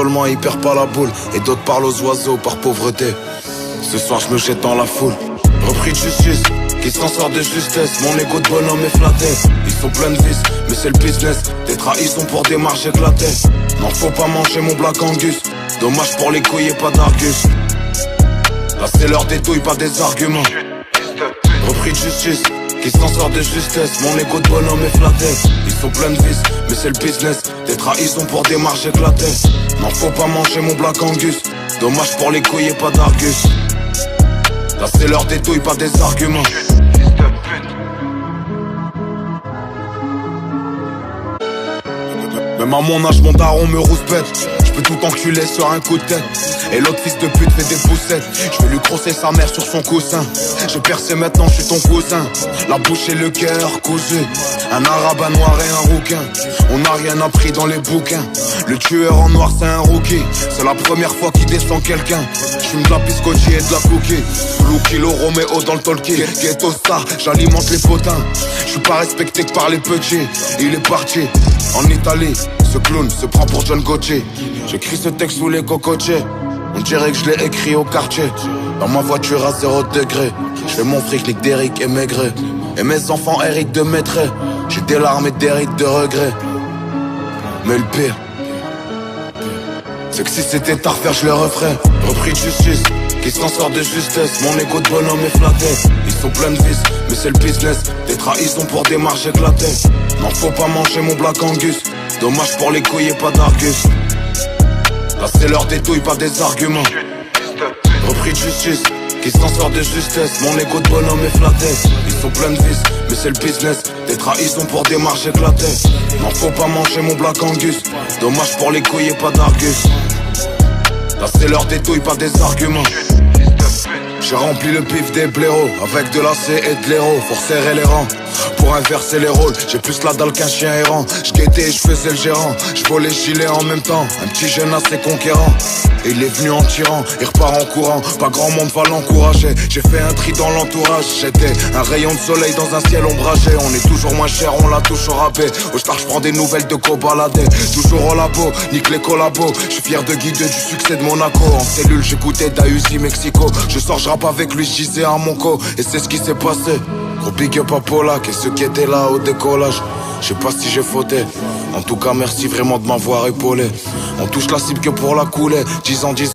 seulement il perd pas la boule. Et d'autres parlent aux oiseaux par pauvreté. Ce soir je me jette dans la foule. Repris de justice, qui s'en sort de justesse. Mon ego de bonhomme est flatté. Ils sont pleins de vices, mais c'est le business. Des trahisons pour des marges éclatées. Non, faut pas manger mon Black Angus. Dommage pour les couilles et pas d'argus. Là c'est l'heure des douilles, pas des arguments. Repris de justice, qui s'en sort de justesse. Mon ego de bonhomme est flatté. Ils sont pleins de vices, mais c'est le business. Des trahisons pour des marges éclatées. Non, faut pas manger mon Black Angus. Dommage pour les couilles et pas d'argus. Là c'est l'heure des douilles, pas des arguments. Même à mon âge, mon daron me rouspète. J'peux tout enculer sur un coup de tête. Et l'autre fils de pute fait des poussettes. J'vais lui crosser sa mère sur son coussin. J'ai percé maintenant, j'suis ton cousin. La bouche et le cœur cousu. Un arabe, un noir et un rouquin. On n'a rien appris dans les bouquins. Le tueur en noir c'est un rookie. C'est la première fois qu'il descend quelqu'un. J'fume de la biscotti et de la cookie. Lou kilo Roméo dans le talkie. Ghetto star, j'alimente les potins. J'suis pas respecté que par les petits. Il est parti en Italie. Ce clown se prend pour John Gauthier. J'écris ce texte sous les cocotiers. On dirait que je l'ai écrit au quartier. Dans ma voiture à 0 degré. J'fais mon fric, lick d'Eric et Maigret. Et mes enfants Eric de Maîtret. J'ai des larmes et des rides de regret. Mais le pire, c'est que si c'était à refaire, je le referais. Repris de justice, qui s'en sort de justesse. Mon ego de bonhomme est flatté. Ils sont pleins de vices, mais c'est le business. Des trahisons pour des marges éclatées. Non, faut pas manger mon Black Angus. Dommage pour les couilles et pas d'argus. Là c'est l'heure des douilles, pas des arguments. Repris de justice, qui s'en sort de justesse. Mon ego de bonhomme est flatté. Ils sont pleins de vices, mais c'est le business. Des trahisons pour des marges éclatées. Non, faut pas manger mon Black Angus. Dommage pour les couilles et pas d'argus. Là c'est l'heure des douilles, pas des arguments. J'ai rempli le pif des blaireaux avec de la C et de l'héros. Pour serrer les rangs, pour inverser les rôles. J'ai plus la dalle qu'un chien errant. J'guettais et j'faisais le gérant. J'volais gilet en même temps. Un petit jeune assez conquérant. Et il est venu en tirant, il repart en courant. Pas grand monde va l'encourager. J'ai fait un tri dans l'entourage. J'étais un rayon de soleil dans un ciel ombragé. On est toujours moins cher, on l'a toujours râpé. Au star j'prends des nouvelles de co-baladés. Toujours au labo, nique les collabos. J'suis fier de guider du succès de Monaco. En cellule j'écoutais Dahuzi Mexico. Je sors, j'rappe avec lui, j'gisais à mon co. Et c'est ce qui s'est passé. Gros big up à Polak et ceux qui étaient là au décollage. Je sais pas si j'ai fauté. En tout cas merci vraiment de m'avoir épaulé. On touche la cible que pour la couler. 10 ans 10